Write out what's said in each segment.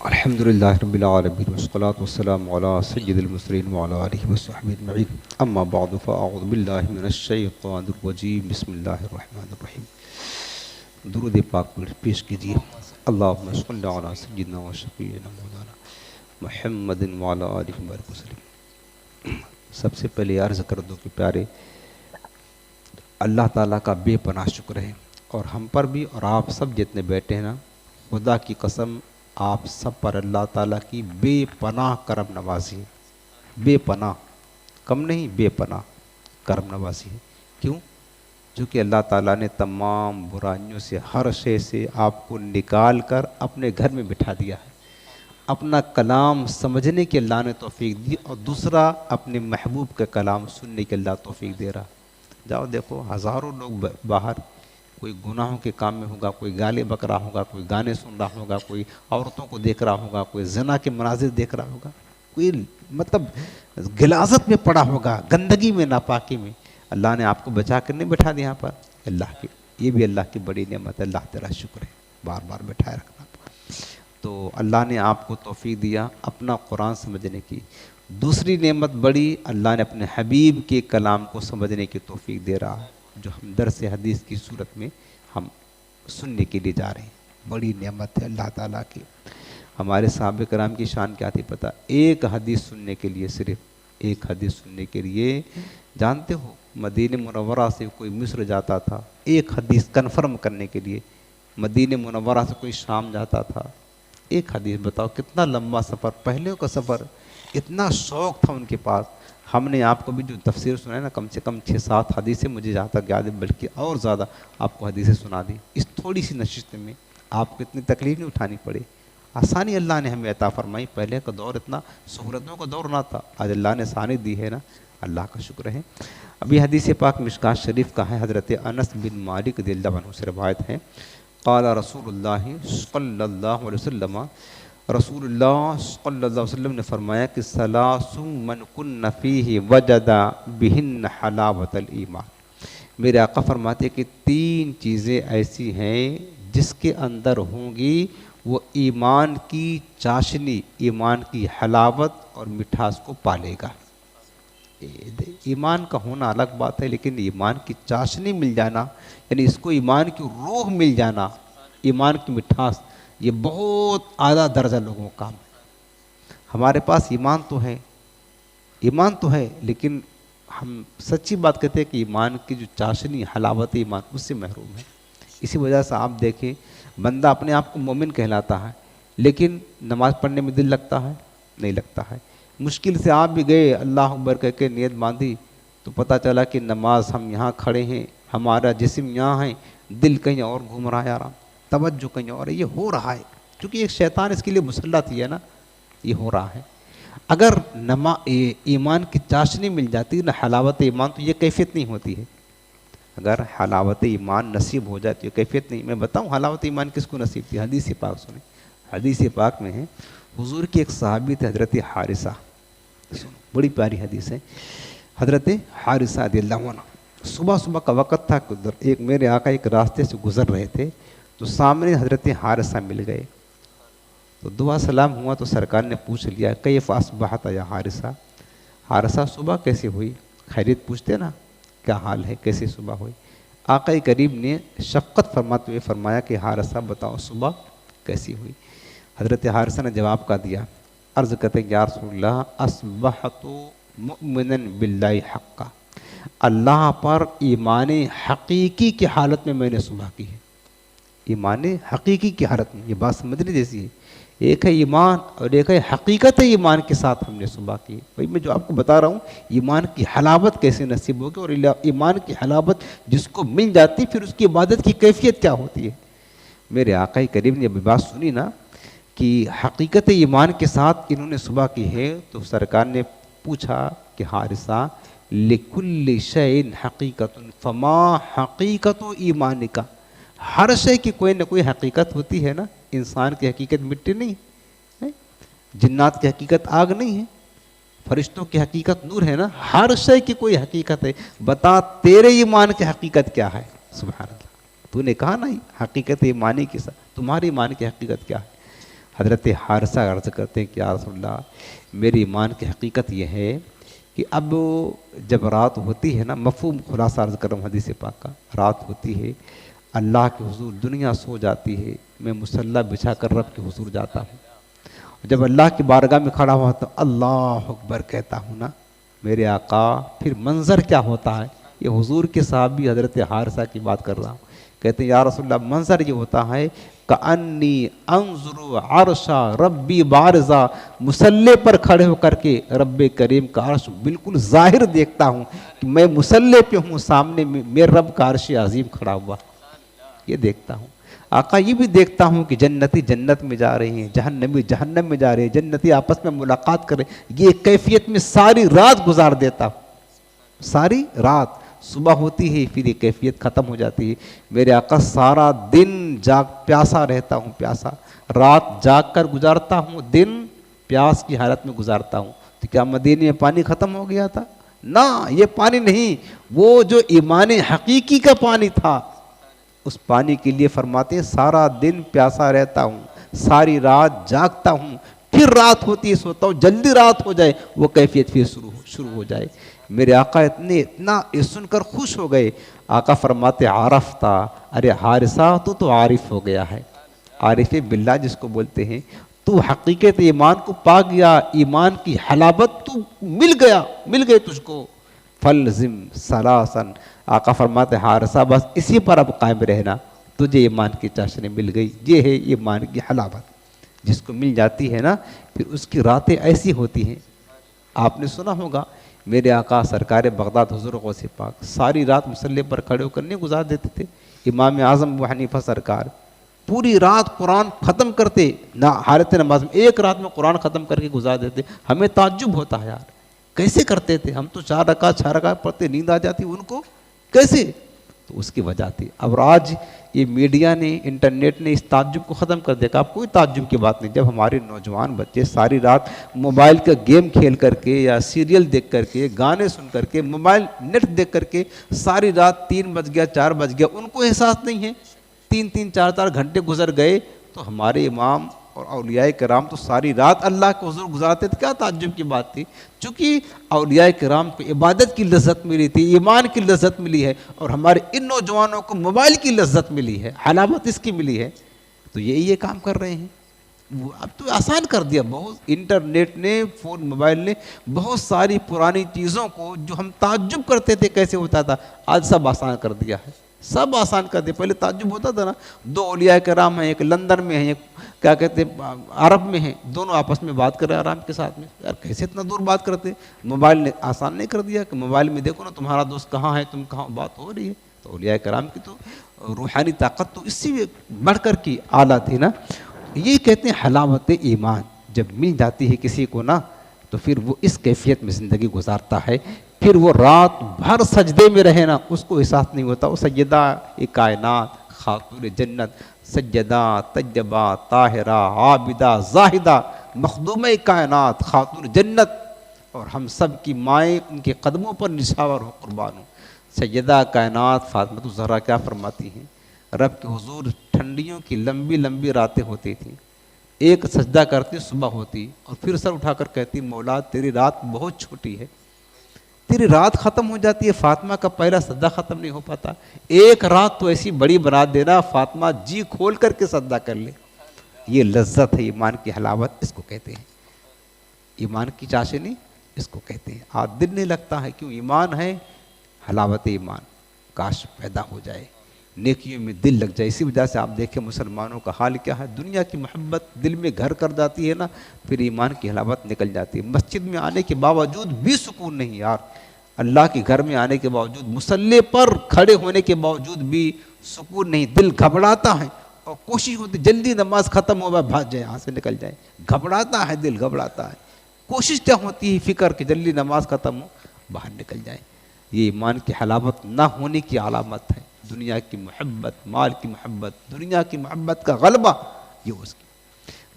الحمد لله رب العالمين والصلاة والسلام على سيد المرسلين وعلى آله وصحبه أجمعين أما بعد فأعوذ بالله من الشيطان الرجيم بسم الله الرحمن الرحيم درود پاک پیش کیجیے اللہم صلی علی سیدنا و شفیعنا مولانا محمد وعلی آلہ وبارک وسلم۔ سب سے پہلے عرض کر دو کہ پیارے اللہ تعالیٰ کا بے پناہ شکر ہے، اور ہم پر بھی اور آپ سب جتنے بیٹھے ہیں نا، خدا کی قسم آپ سب پر اللہ تعالیٰ کی بے پناہ کرم نوازی ہے، بے پناہ کم نہیں، بے پناہ کرم نوازی ہے۔ کیوں؟ چونکہ اللہ تعالیٰ نے تمام برائیوں سے، ہر شے سے آپ کو نکال کر اپنے گھر میں بٹھا دیا ہے۔ اپنا کلام سمجھنے کی اللہ نے توفیق دی، اور دوسرا اپنے محبوب کا کلام سننے کی اللہ توفیق دے رہا۔ جاؤ دیکھو، ہزاروں لوگ باہر کوئی گناہوں کے کام میں ہوگا، کوئی گالے بک رہا ہوگا، کوئی گانے سن رہا ہوگا، کوئی عورتوں کو دیکھ رہا ہوگا، کوئی زنا کے مناظر دیکھ رہا ہوگا، کوئی مطلب غلاظت میں پڑا ہوگا، گندگی میں، ناپاکی میں۔ اللہ نے آپ کو بچا کر نہیں بٹھا دیا یہاں پر، اللہ کی یہ بھی اللہ کی بڑی نعمت ہے۔ اللہ تیرا شکر ہے، بار بار بٹھائے رکھنا۔ تو اللہ نے آپ کو توفیق دیا اپنا قرآن سمجھنے کی۔ دوسری نعمت بڑی، اللہ نے اپنے حبیب کے کلام کو سمجھنے کی توفیق دے رہا ہے، جو ہم درس حدیث کی صورت میں ہم سننے کے لیے جا رہے ہیں۔ بڑی نعمت ہے اللہ تعالیٰ کی۔ ہمارے صحابہ کرام کی شان کیا تھی پتہ؟ ایک حدیث سننے کے لیے، صرف ایک حدیث سننے کے لیے، جانتے ہو مدینہ منورہ سے کوئی مصر جاتا تھا ایک حدیث کنفرم کرنے کے لیے، مدینہ منورہ سے کوئی شام جاتا تھا ایک حدیث۔ بتاؤ کتنا لمبا سفر، پہلے کا سفر، اتنا شوق تھا ان کے پاس۔ ہم نے آپ کو بھی جو تفسیر سنا ہے نا، کم سے کم 6-7 حدیثیں مجھے جہاں تک یاد ہے، بلکہ اور زیادہ آپ کو حدیثیں سنا دی۔ اس تھوڑی سی نشست میں آپ کو اتنی تکلیف نہیں اٹھانی پڑی، آسانی اللہ نے ہمیں عطا فرمائی۔ پہلے کا دور اتنا سہولتوں کا دور نہ تھا، آج اللہ نے آسانی دی ہے نا، اللہ کا شکر ہے۔ ابھی حدیث پاک مشکات شریف کا ہے، حضرت انس بن مالک رضی اللہ عنہ سے روایت ہے، قال رسول اللہ صلی اللہ علیہ وسلم، رسول اللہ صلی اللہ علیہ وسلم نے فرمایا کہ ثلاث من کن فیہ وجد بہن حلاوت الایمان۔ میرے آقا فرماتے کہ 3 چیزیں ایسی ہیں جس کے اندر ہوں گی وہ ایمان کی چاشنی، ایمان کی حلاوت اور مٹھاس کو پالے گا۔ ایمان کا ہونا الگ بات ہے، لیکن ایمان کی چاشنی مل جانا، یعنی اس کو ایمان کی روح مل جانا، ایمان کی مٹھاس، یہ بہت اعلیٰ درجہ لوگوں کا کام ہے۔ ہمارے پاس ایمان تو ہے، لیکن ہم سچی بات کہتے ہیں کہ ایمان کی جو چاشنی، حلاوت ایمان، اس سے محروم ہے۔ اسی وجہ سے آپ دیکھیں، بندہ اپنے آپ کو مومن کہلاتا ہے، لیکن نماز پڑھنے میں دل لگتا ہے؟ نہیں لگتا ہے۔ مشکل سے آپ بھی گئے، اللہ اکبر کہہ کے نیت باندھی، تو پتہ چلا کہ نماز ہم یہاں کھڑے ہیں، ہمارا جسم یہاں ہے، دل کہیں اور گھوم رہا ہے، آرام توجہ کہیں اور ہے۔ یہ ہو رہا ہے کیونکہ ایک شیطان اس کے لیے مسلط ہی ہے نا، یہ ہو رہا ہے۔ اگر ایمان کی چاشنی مل جاتی نا، حلاوت ایمان، تو یہ کیفیت نہیں ہوتی ہے۔ اگر حلاوت ایمان نصیب ہو جاتی ہے، کیفیت نہیں۔ میں بتاؤں حلاوت ایمان کس کو نصیب تھی؟ حدیث پاک سنیں، حدیث پاک میں ہے، حضور کی ایک صحابی تھے حضرت حارثہ، بڑی پیاری حدیث ہے۔ حضرت حارثہ رضی اللہ عنہ، صبح کا وقت تھا، ایک میرے آقا ایک راستے سے گزر رہے تھے، تو سامنے حضرت حارثہ مل گئے، تو دعا سلام ہوا، تو سرکار نے پوچھ لیا کیف اصبحت یا حارثہ، حارثہ صبح کیسے ہوئی؟ خیریت پوچھتے نا، کیا حال ہے، کیسے صبح ہوئی؟ آقا کریم نے شفقت فرماتے ہوئے فرمایا کہ حارثہ بتاؤ صبح کیسی ہوئی؟ حضرت حارثہ نے جواب کا دیا، عرض کرتے ہیں یا رسول اللہ اصبحت مؤمنا باللہ حقا، اللہ پر ایمان حقیقی کی حالت میں نے صبح کی ہے۔ ایمان حقیقی کی حالت میں، یہ بات سمجھنے جیسی ہے۔ ایک ہے ایمان اور ایک ہے حقیقت ایمان کے ساتھ ہم نے صبح کی۔ بھائی میں جو آپ کو بتا رہا ہوں، ایمان کی حلاوت کیسے نصیب ہوگی، اور ایمان کی حلاوت جس کو مل جاتی، پھر اس کی عبادت کی کیفیت کیا ہوتی ہے۔ میرے آقا کریم نے ابھی بات سنی نا کہ حقیقت ایمان کے ساتھ انہوں نے صبح کی ہے، تو سرکار نے پوچھا کہ حارثہ لکل شیء حقیقت فما حقیقت ایمانک، ہر شے کی کوئی نہ کوئی حقیقت ہوتی ہے نا۔ انسان کی حقیقت مٹی نہیں ہے، جنات کی حقیقت آگ نہیں ہے، فرشتوں کی حقیقت نور ہے نا، ہر شے کی کوئی حقیقت ہے۔ بتا تیرے ایمان کی حقیقت کیا ہے؟ سبحان اللہ، تو نے کہا نا حقیقت ایمانی کے ساتھ، تمہارے ایمان کی حقیقت کیا ہے؟ حضرت حارثہ عرض کرتے ہیں کہ یا رسول اللہ میرے ایمان کی حقیقت یہ ہے کہ اب جب رات ہوتی ہے نا، مفہوم خلاصہ عرض کر رہا ہوں حدیث پاک کا، رات ہوتی ہے، اللہ کے حضور دنیا سو جاتی ہے، میں مصلی بچھا کر رب کے حضور جاتا ہوں، جب اللہ کی بارگاہ میں کھڑا ہوا تو اللہ اکبر کہتا ہوں نا میرے آقا، پھر منظر کیا ہوتا ہے؟ یہ حضور کے صحابی حضرت حارثہ کی بات کر رہا ہوں، کہتے ہیں یا رسول اللہ منظر یہ ہوتا ہے کأنی انظر عرش ربی بارزا، مصلی پر کھڑے ہو کر کے رب کریم کا عرش بالکل ظاہر دیکھتا ہوں کہ میں مصلی پہ ہوں، سامنے میرے رب کا عرش عظیم کھڑا ہوا، یہ دیکھتا ہوں۔ آقا یہ بھی دیکھتا ہوں کہ جنتی جنت میں جا رہے ہیں، جہنمی جہنم میں جا رہے ہیں، جنتی آپس میں ملاقات کر رہے ہیں، یہ کیفیت میں ساری رات گزار دیتا ہوں، ساری رات، صبح ہوتی ہے پھر یہ کیفیت ختم ہو جاتی ہے، میرے آقا سارا دن پیاسا رہتا ہوں، پیاسا، رات جاگ کر گزارتا ہوں، دن پیاس کی حالت میں گزارتا ہوں۔ تو کیا مدینے میں پانی ختم ہو گیا تھا؟ نہ، یہ پانی نہیں، وہ جو ایمان حقیقی کا پانی تھا، اس پانی کے لیے فرماتے ہیں سارا دن پیاسا رہتا ہوں، ساری رات جاگتا ہوں، پھر رات ہوتی ہے سوتا ہوں، جلدی رات ہو جائے وہ کیفیت پھر شروع ہو جائے۔ میرے آقا اتنا یہ سن کر خوش ہو گئے، آقا فرماتے عارف تھا، ارے حارثہ تو عارف ہو گیا ہے، عارف باللہ جس کو بولتے ہیں، تو حقیقت ایمان کو پا گیا، ایمان کی حلاوت تو مل گئے تجھ کو، فلزم سلاسن، آقا فرماتے حارثہ بس اسی پر اب قائم رہنا، تجھے ایمان کی چاشنی مل گئی، یہ ہے ایمان کی حلاوت، جس کو مل جاتی ہے نا پھر اس کی راتیں ایسی ہوتی ہیں۔ آپ نے سنا ہوگا میرے آقا سرکار بغداد حضور غوث پاک ساری رات مصلی پر کھڑے ہو کر نہیں گزار دیتے تھے، امام اعظم ابو حنیفہ سرکار پوری رات قرآن ختم کرتے، نہ حالت نماز میں ایک رات میں قرآن ختم کر کے گزار دیتے، ہمیں تعجب ہوتا ہے یار کیسے کرتے تھے، ہم تو 4 رکعت 6 رکعت پڑھتے نیند آ جاتی، ان کو کیسے؟ تو اس کی وجہ تھی۔ اب آج یہ میڈیا نے، انٹرنیٹ نے اس تعجب کو ختم کر دیا، اب کوئی تعجب کی بات نہیں، جب ہمارے نوجوان بچے ساری رات موبائل کا گیم کھیل کر کے یا سیریل دیکھ کر کے، گانے سن کر کے، موبائل نیٹ دیکھ کر کے ساری رات 3 بج گیا 4 بج گیا، ان کو احساس نہیں ہے 3 4 گھنٹے گزر گئے، تو ہمارے امام اور اولیاء کرام تو ساری رات اللہ کے حضور گزارتے تھے، کیا تعجب کی بات تھی؟ چونکہ اولیاء کرام کو عبادت کی لذت ملی تھی، ایمان کی لذت ملی ہے، اور ہمارے ان نوجوانوں کو موبائل کی لذت ملی ہے، حلاوت اس کی ملی ہے، تو یہ کام کر رہے ہیں۔ اب تو آسان کر دیا بہت، انٹرنیٹ نے، فون موبائل نے بہت ساری پرانی چیزوں کو جو ہم تعجب کرتے تھے کیسے ہوتا تھا، آج سب آسان کر دیا ہے، سب آسان کر دیا۔ پہلے تعجب ہوتا تھا نا، 2 اولیاء کرام ہیں، ایک لندن میں ہیں، ایک کیا کہتے ہیں عرب میں ہیں، دونوں آپس میں بات کر رہے ہیں آرام کے ساتھ میں، یار کیسے اتنا دور بات کرتے؟ موبائل نے آسان نہیں کر دیا کہ موبائل میں دیکھو نا تمہارا دوست کہاں ہے، تم کہاں، بات ہو رہی ہے۔ تو اولیاء کرام کی تو روحانی طاقت تو اس سے بڑھ کر کی اعلیٰ تھی نا۔ یہ کہتے ہیں حلاوت ایمان جب مل جاتی ہے کسی کو نا، تو پھر وہ اس کیفیت میں زندگی گزارتا ہے، پھر وہ رات بھر سجدے میں رہے نا اس کو احساس نہیں ہوتا۔ وہ سیدہ کائنات، خاتون جنت، سجدہ طیبہ طاہرہ عابدہ زاہدہ، مخدومہ کائنات، خاتون جنت، اور ہم سب کی مائیں ان کے قدموں پر نچھاور ہو قربان ہوں۔ سیدہ کائنات فاطمہ الزہرا کیا فرماتی ہیں؟ رب کے حضور ٹھنڈیوں کی لمبی لمبی راتیں ہوتی تھیں، ایک سجدہ کرتی صبح ہوتی، اور پھر سر اٹھا کر کہتی مولا تیری رات بہت چھوٹی ہے، تیری رات ختم ہو جاتی ہے، فاطمہ کا پہلا سجدہ ختم نہیں ہو پاتا، ایک رات تو ایسی بڑی بنا دینا فاطمہ جی کھول کر کے سجدہ کر لے۔ یہ لذت ہے ایمان کی حلاوت، اس کو کہتے ہیں ایمان کی چاشنی، اس کو کہتے ہیں۔ آج دل نہیں لگتا ہے، کیوں؟ ایمان ہے، حلاوت ایمان کاش پیدا ہو جائے، نیکیوں میں دل لگ جائے۔ اسی وجہ سے آپ دیکھیں مسلمانوں کا حال کیا ہے، دنیا کی محبت دل میں گھر کر جاتی ہے نا، پھر ایمان کی حلاوت نکل جاتی ہے۔ مسجد میں آنے کے باوجود بھی سکون نہیں یار، اللہ کے گھر میں آنے کے باوجود، مصلی پر کھڑے ہونے کے باوجود بھی سکون نہیں، دل گھبراتا ہے، اور کوشش ہوتی جلدی نماز ختم ہو، بھاگ جائے، یہاں سے نکل جائے، گھبراتا ہے دل، گھبراتا ہے، کوشش کیا ہوتی ہے، فکر کہ جلدی نماز ختم ہو باہر نکل جائے۔ یہ ایمان کی حلاوت نہ ہونے کی علامت ہے، دنیا کی محبت، مال کی محبت، دنیا کی محبت کا غلبہ، یہ اس کی۔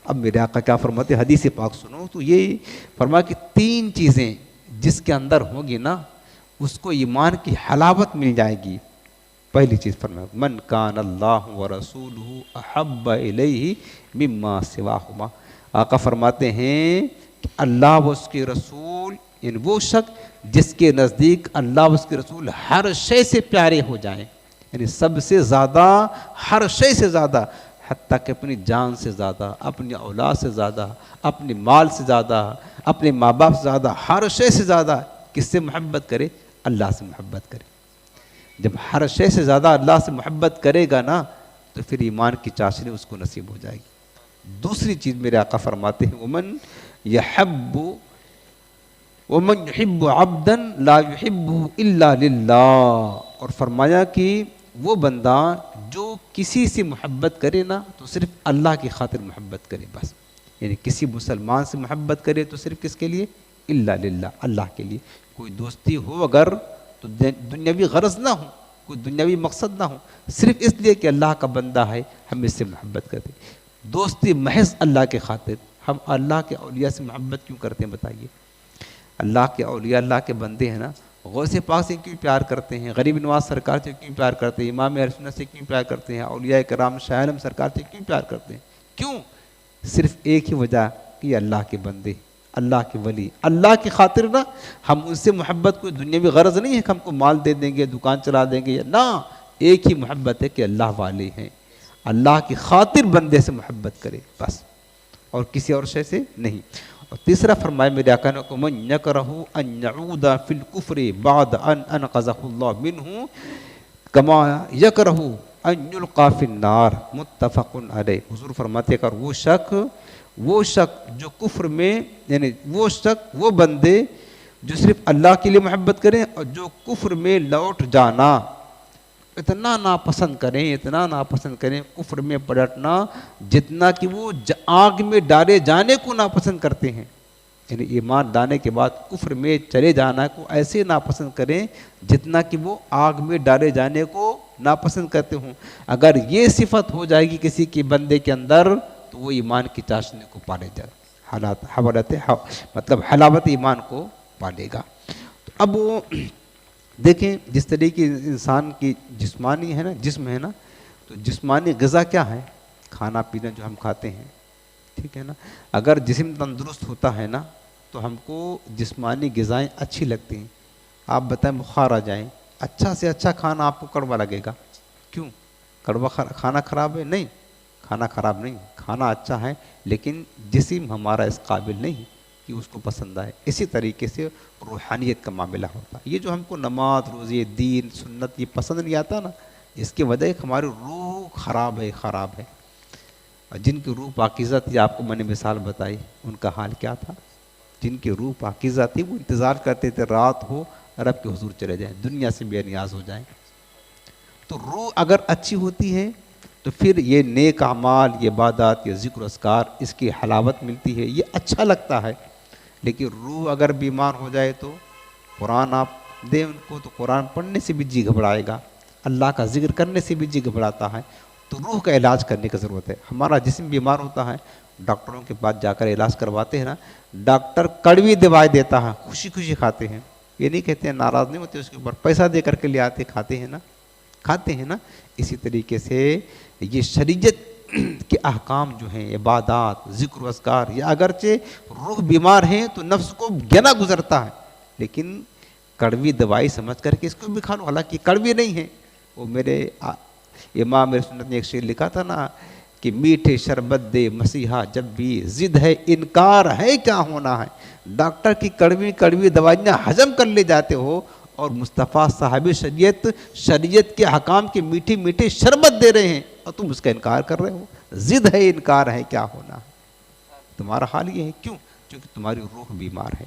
اب میرے آقا کیا فرماتے، حدیث پاک سنو تو یہ فرمایا کہ 3 چیزیں جس کے اندر ہوگی نا اس کو ایمان کی حلاوت مل جائے گی۔ پہلی چیز فرمایا من کان اللہ ورسولہ احب الیہ مما سواہما، آقا فرماتے ہیں کہ اللہ و اس کے رسول، یعنی وہ شخص جس کے نزدیک اللہ و اس کے رسول ہر شے سے پیارے ہو جائیں، یعنی سب سے زیادہ، ہر شے سے زیادہ، حتیٰ کہ اپنی جان سے زیادہ، اپنی اولاد سے زیادہ، اپنے مال سے زیادہ، اپنے ماں باپ سے زیادہ، ہر شے سے زیادہ کس سے محبت کرے؟ اللہ سے محبت کرے۔ جب ہر شے سے زیادہ اللہ سے محبت کرے گا نا تو پھر ایمان کی چاشنی اس کو نصیب ہو جائے گی۔ دوسری چیز میرے آقا فرماتے ہیں ومن يحب عبدا لا يحبه الا للہ، اور فرمایا کہ وہ بندہ جو کسی سے محبت کرے نا تو صرف اللہ کی خاطر محبت کرے بس، یعنی کسی مسلمان سے محبت کرے تو صرف کس کے لیے؟ الا للہ، اللہ کے لیے۔ کوئی دوستی ہو اگر تو دنیاوی غرض نہ ہو، کوئی دنیاوی مقصد نہ ہو، صرف اس لیے کہ اللہ کا بندہ ہے ہم اس سے محبت کرتے۔ دوستی محض اللہ کے خاطر۔ ہم اللہ کے اولیاء سے محبت کیوں کرتے ہیں بتائیے؟ اللہ کے اولیاء، اللہ کے بندے ہیں نا، غوث پاک سے کیوں پیار کرتے ہیں؟ غریب نواز سرکار سے کیوں پیار کرتے ہیں؟ امام اہل سنت سے کیوں پیار کرتے ہیں؟ اولیاء کرام شاہ عالم سرکار سے کیوں پیار کرتے ہیں؟ کیوں؟ صرف ایک ہی وجہ کہ یہ اللہ کے بندے، اللہ کے ولی، اللہ کی خاطر نا۔ ہم ان سے محبت کوئی دنیاوی غرض نہیں ہے کہ ہم کو مال دے دیں گے، دکان چلا دیں گے، نہ، ایک ہی محبت ہے کہ اللہ والے ہیں، اللہ کی خاطر بندے سے محبت کرے بس، اور کسی اور شے سے نہیں۔ اور تیسرا فرمایا میرے آقا نے کہ من یکرہ ان یعود فی الکفر بعد ان انقذہ اللہ منہ کما یکرہ ان یلقى فی النار، متفق علیہ۔ حضور فرماتے کہ وہ شخص جو کفر میں، یعنی وہ شخص، وہ بندے جو صرف اللہ کے لیے محبت کریں اور جو کفر میں لوٹ جانا اتنا ناپسند کریں کفر میں پلٹنا جتنا کہ وہ آگ میں ڈالے جانے کو ناپسند کرتے ہیں، یعنی ایمان لانے کے بعد کفر میں چلے جانا کو ایسے ناپسند کریں جتنا کہ وہ آگ میں ڈالے جانے کو ناپسند کرتے ہوں۔ اگر یہ صفت ہو جائے گی کسی کے بندے کے اندر تو وہ ایمان کی چاشنی کو پالے جائے، مطلب حلاوت ایمان کو پالے گا۔ تو اب وہ دیکھیں جس طریقے انسان کی جسمانی ہے نا، جسم ہے نا، تو جسمانی غذا کیا ہے؟ کھانا پینا جو ہم کھاتے ہیں، ٹھیک ہے نا۔ اگر جسم تندرست ہوتا ہے نا تو ہم کو جسمانی غذائیں اچھی لگتی ہیں۔ آپ بتائیں بخار آ جائیں، اچھا سے اچھا کھانا آپ کو کڑوا لگے گا، کیوں؟ کڑوا کھانا خراب ہے؟ نہیں، کھانا خراب نہیں، کھانا اچھا ہے، لیکن جسم ہمارا اس قابل نہیں کہ اس کو پسند آئے۔ اسی طریقے سے روحانیت کا معاملہ ہوتا ہے۔ یہ جو ہم کو نماز، روزے، دین، سنت یہ پسند نہیں آتا نا، اس کی وجہ ہے کہ ہماری روح خراب ہے۔ اور جن کی روح پاکیزہ تھی، آپ کو میں نے مثال بتائی، ان کا حال کیا تھا؟ جن کی روح پاکیزہ تھی وہ انتظار کرتے تھے رات ہو رب کے حضور چلے جائیں، دنیا سے بے نیاز ہو جائیں۔ تو روح اگر اچھی ہوتی ہے تو پھر یہ نیک اعمال، یہ عبادات، یہ ذکر و اذکار، اس کی حلاوت ملتی ہے، یہ اچھا لگتا ہے۔ لیکن روح اگر بیمار ہو جائے تو قرآن آپ دیں ان کو تو قرآن پڑھنے سے بھی جی گھبرائے گا، اللہ کا ذکر کرنے سے بھی جی گھبراتا ہے۔ تو روح کا علاج کرنے کی ضرورت ہے۔ ہمارا جسم بیمار ہوتا ہے، ڈاکٹروں کے پاس جا کر علاج کرواتے ہیں نا، ڈاکٹر کڑوی دوائی دیتا ہے، خوشی خوشی کھاتے ہیں، یہ نہیں کہتے ہیں، ناراض نہیں ہوتے، اس کے اوپر پیسہ دے کر کے لے آتے، کھاتے ہیں نا۔ اسی طریقے سے یہ شریعت کے احکام جو ہیں، عبادات، ذکر و اذکار، یہ اگرچہ روح بیمار ہیں تو نفس کو گنا گزرتا ہے، لیکن کڑوی دوائی سمجھ کر کے اس کو بھی کھا لو، حالانکہ کڑوی نہیں ہے۔ وہ میرے امام میرے سنت نے ایک شعر لکھا تھا نا کہ میٹھے شربت دے مسیحا جب بھی ضد ہے انکار ہے کیا ہونا ہے۔ ڈاکٹر کی کڑوی دوائیاں ہضم کر لے جاتے ہو اور مصطفیٰ صاحب شریعت کے حکام کے میٹھی میٹھی شربت دے رہے ہیں اور تم اس کا انکار کر رہے ہو۔ ضد ہے انکار ہے کیا ہونا ہے۔ تمہارا حال یہ ہے، کیوں؟ کیونکہ تمہاری روح بیمار ہے،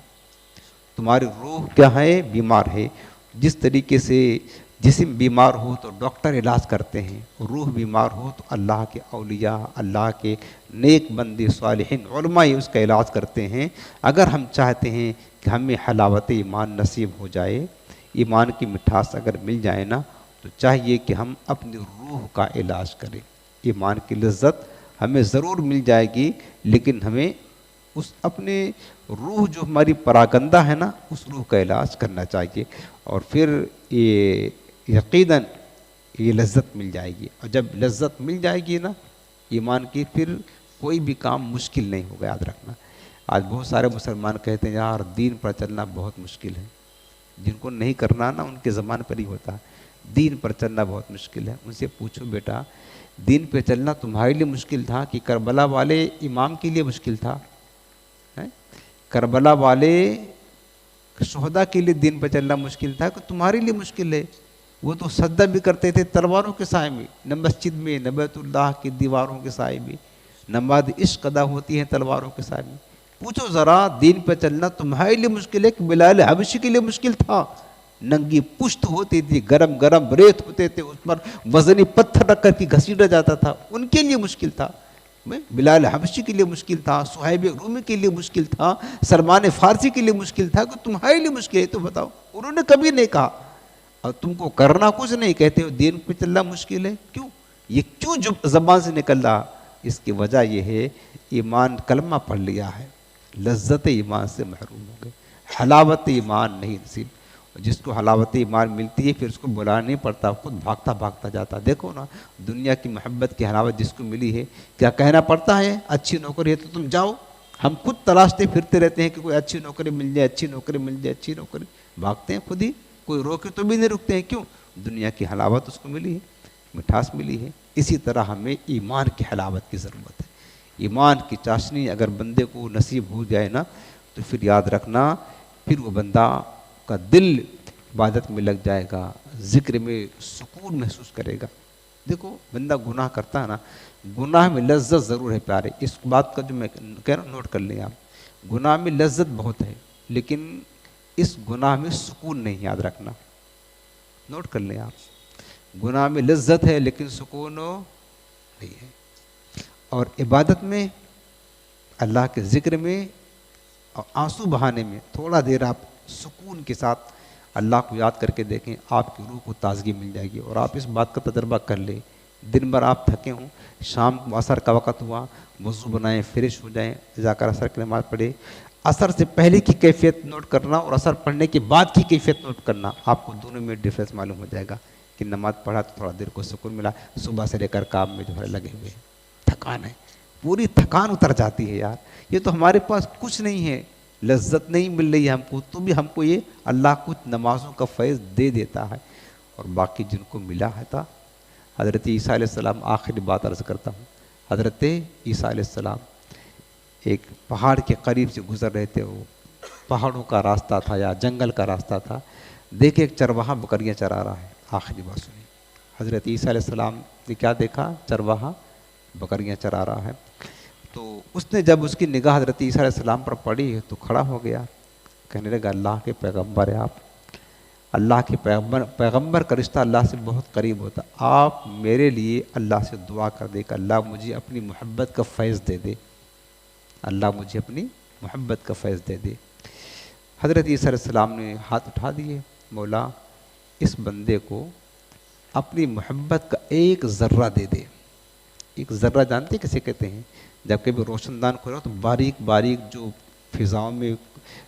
تمہاری روح کیا ہے؟ بیمار ہے۔ جس طریقے سے جسم بیمار ہو تو ڈاکٹر علاج کرتے ہیں، روح بیمار ہو تو اللہ کے اولیاء، اللہ کے نیک بندے صالحین علماء اس کا علاج کرتے ہیں۔ اگر ہم چاہتے ہیں کہ ہمیں حلاوت ایمان نصیب ہو جائے، ایمان کی مٹھاس اگر مل جائے نا، تو چاہیے کہ ہم اپنی روح کا علاج کریں۔ ایمان کی لذت ہمیں ضرور مل جائے گی، لیکن ہمیں اس اپنے روح جو ہماری پراگندہ ہے نا، اس روح کا علاج کرنا چاہیے، اور پھر یہ یقیناً یہ لذت مل جائے گی۔ اور جب لذت مل جائے گی نا ایمان کی، پھر کوئی بھی کام مشکل نہیں ہوگا، یاد رکھنا۔ آج بہت سارے مسلمان کہتے ہیں یار دین پر چلنا بہت مشکل ہے، جن کو نہیں کرنا نا ان کے زبان پر ہی ہوتا ہے، دین پر چلنا بہت مشکل ہے۔ ان سے پوچھو بیٹا دین پہ چلنا تمہارے لیے مشکل تھا کہ کربلا والے امام کے لیے مشکل تھا؟ کربلا والے شہداء کے لیے دین پہ چلنا مشکل تھا کہ تمہارے لیے مشکل ہے؟ وہ تو سجدہ بھی کرتے تھے تلواروں کے سائے میں، نہ مسجد میں، نہ بیت اللہ کی دیواروں کے سائے میں، نماز عشق ادا ہوتی ہے تلواروں کے سائے میں۔ پوچھو ذرا دین پہ چلنا تمہارے لیے مشکل ہے کہ بلال حبشی کے لیے مشکل تھا؟ ننگی پشت ہوتی تھی، گرم گرم ریت ہوتے تھے، اس پر وزنی پتھر رکھ کر کے گھسیٹا جاتا تھا، ان کے لیے مشکل تھا؟ بلال حبشی کے لیے مشکل تھا، صہیب رومی کے لیے مشکل تھا، سلمان فارسی کے لیے مشکل تھا، کہ تمہارے لیے مشکل ہے تو بتاؤ؟ انہوں نے کبھی نہیں کہا۔ اور تم کو کرنا کچھ نہیں، کہتے ہو دین پہ چلنا مشکل ہے، کیوں؟ یہ کیوں جو زبان سے نکل رہا؟ اس کی وجہ یہ ہے ایمان کلمہ پڑھ لیا ہے، لذت ایمان سے محروم ہو گئے، حلاوت ایمان نہیں نصیب۔ جس کو حلاوت ایمان ملتی ہے پھر اس کو بلانا نہیں پڑتا، خود بھاگتا بھاگتا جاتا۔ دیکھو نا دنیا کی محبت کی حلاوت جس کو ملی ہے، کیا کہنا پڑتا ہے اچھی نوکری ہے تو تم جاؤ؟ ہم خود تلاشتے پھرتے رہتے ہیں کہ کوئی اچھی نوکری مل جائے، اچھی نوکری مل جائے، اچھی نوکری، بھاگتے ہیں خود ہی، کوئی روکے تو بھی نہیں رکتے ہیں، کیوں؟ دنیا کی حلاوت اس کو ملی ہے، مٹھاس ملی ہے۔ اسی طرح ہمیں ایمان کی حلاوت کی ضرورت ہے۔ ایمان کی چاشنی اگر بندے کو نصیب ہو جائے نا تو پھر یاد رکھنا پھر وہ بندہ کا دل عبادت میں لگ جائے گا، ذکر میں سکون محسوس کرے گا۔ دیکھو بندہ گناہ کرتا ہے نا، گناہ میں لذت ضرور ہے پیارے، اس بات کا جو میں کہہ رہا ہوں نوٹ کر لیں آپ، گناہ میں لذت بہت ہے لیکن اس گناہ میں سکون نہیں، یاد رکھنا، نوٹ کر لیں آپ، گناہ میں لذت ہے لیکن سکون نہیں ہے۔ اور عبادت میں، اللہ کے ذکر میں اور آنسو بہانے میں تھوڑا دیر آپ سکون کے ساتھ اللہ کو یاد کر کے دیکھیں، آپ کی روح کو تازگی مل جائے گی۔ اور آپ اس بات کا تجربہ کر لیں، دن بھر آپ تھکے ہوں، شام کو عصر کا وقت ہوا، وضو بنائیں، فریش ہو جائیں، جا کر عصر کی نماز پڑھیں، عصر سے پہلے کی کیفیت نوٹ کرنا اور عصر پڑھنے کے بعد کی کیفیت نوٹ کرنا، آپ کو دونوں میں ڈفرینس معلوم ہو جائے گا کہ نماز پڑھا تو تھوڑا دیر کو سکون ملا، صبح سے لے کر کام میں جو ہے لگے ہوئے تھکان ہے، پوری تھکان اتر جاتی ہے۔ یار یہ تو ہمارے پاس کچھ نہیں ہے، لذت نہیں مل رہی ہے ہم کو، تو بھی ہم کو یہ اللہ کچھ نمازوں کا فیض دے دیتا ہے۔ اور باقی جن کو ملا ہے تھا، حضرت عیسیٰ علیہ السلام، آخری بات عرض کرتا ہوں، حضرت عیسیٰ علیہ السلام ایک پہاڑ کے قریب سے گزر رہے تھے، وہ پہاڑوں کا راستہ تھا یا جنگل کا راستہ تھا، دیکھے ایک چرواہا بکریاں چرا رہا ہے، آخری بات سنی، حضرت عیسیٰ علیہ السلام نے کیا دیکھا؟ چرواہا بکریاں چرا رہا ہے۔ تو اس نے جب اس کی نگاہ حضرت عیسیٰ علیہ السلام پر پڑی تو کھڑا ہو گیا، کہنے لگا اللہ کے پیغمبر ہے آپ، اللہ کے پیغمبر کا رشتہ اللہ سے بہت قریب ہوتا، آپ میرے لیے اللہ سے دعا کر دے کہ اللہ مجھے اپنی محبت کا فیض دے دے، اللہ مجھے اپنی محبت کا فیض دے دے۔ حضرت عیسیٰ علیہ السلام نے ہاتھ اٹھا دیے، مولا اس بندے کو اپنی محبت کا ایک ذرہ دے دے۔ ایک ذرہ جانتے کسے کہتے ہیں؟ جب کبھی روشن دان کھولا تو باریک باریک جو فضاؤں میں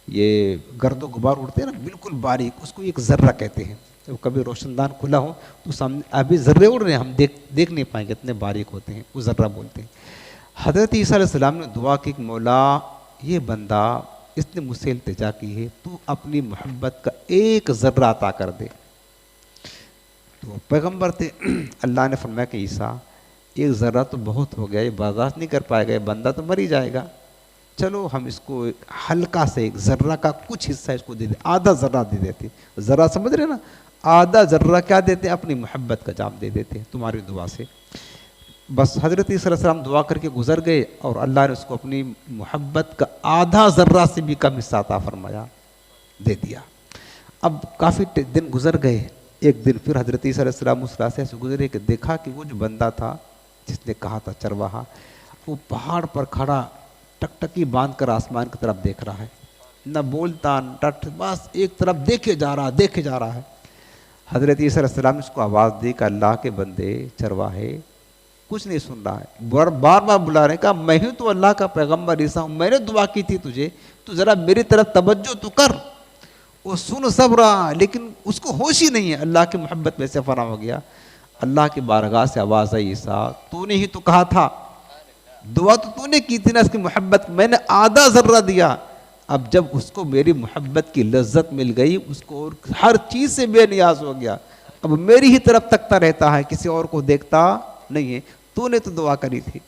یہ گرد و غبار اڑتے ہیں نا، بالکل باریک، اس کو ایک ذرہ کہتے ہیں۔ جب کبھی روشن دان کھلا ہو تو سامنے ابھی ذرے اڑ رہے ہیں، ہم دیکھ نہیں پائیں گے، اتنے باریک ہوتے ہیں، وہ ذرہ بولتے ہیں۔ حضرت عیسیٰ علیہ السلام نے دعا کی کہ مولا یہ بندہ اس نے مجھ سے التجا کی ہے، تو اپنی محبت کا ایک ذرہ عطا کر دے۔ تو پیغمبر تھے، اللہ نے فرمایا کہ عیسیٰ ایک ذرہ تو بہت ہو گیا، یہ برداشت نہیں کر پائے گا، یہ بندہ تو مر ہی جائے گا، چلو ہم اس کو ہلکا سے ایک ذرہ کا کچھ حصہ اس کو دے دیں، آدھا ذرہ دے دیتے، ذرہ سمجھ رہے نا، آدھا ذرہ کیا دیتے؟ اپنی محبت کا جام دے دیتے تمہاری دعا سے۔ بس حضرت عیسیٰ علیہ السلام دعا کر کے گزر گئے اور اللہ نے اس کو اپنی محبت کا آدھا ذرہ سے بھی کم حصہ عطا فرمایا، دے دیا۔ اب کافی دن گزر گئے، ایک دن پھر حضرت عیسیٰ علیہ السلام اس راستے سے گزرے کہ دیکھا کہ وہ جو بندہ تھا جس نے کہا تھا چرواہا، وہ پہاڑ پر کھڑا ٹکٹکی باندھ کر آسمان کی طرف دیکھ رہا ہے، نہ بولتا نہ بس ایک طرف دیکھے جا رہا ہے۔ حضرت عیسیٰ علیہ السلام نے اس کو آواز دی کہ اللہ کے بندے چرواہے، کچھ نہیں سن رہا ہے، بار بار بلا رہے ہیں، کہا میں ہوں تو اللہ کا پیغمبر عیسیٰ ہوں، میں نے دعا کی تھی تجھے، تو ذرا میری طرف توجہ تو کر۔ وہ سن سب رہا لیکن اس کو ہوش ہی نہیں ہے، اللہ کی محبت میں سے فنا ہو گیا۔ اللہ کی بارگاہ سے آواز آئی، عیسیٰ تو نے ہی تو کہا تھا دعا تو نے کی تھی نا اس کی محبت، میں نے آدھا ذرہ دیا، اب جب اس کو میری محبت کی لذت مل گئی، اس کو اور ہر چیز سے بے نیاز ہو گیا، اب میری ہی طرف تکتا رہتا ہے، کسی اور کو دیکھتا نہیں ہے۔ تو نے تو دعا کری تھی۔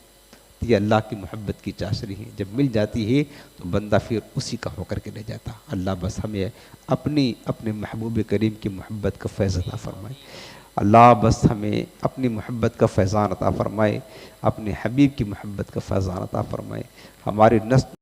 یہ اللہ کی محبت کی چاشنی ہے، جب مل جاتی ہے تو بندہ پھر اسی کا ہو کر کے لے جاتا۔ اللہ بس ہمیں اپنے محبوب کریم کی محبت کا فیض عطا فرمائے، اللہ بس ہمیں اپنی محبت کا فیضان عطا فرمائے، اپنے حبیب کی محبت کا فیضان عطا فرمائے، ہماری نسل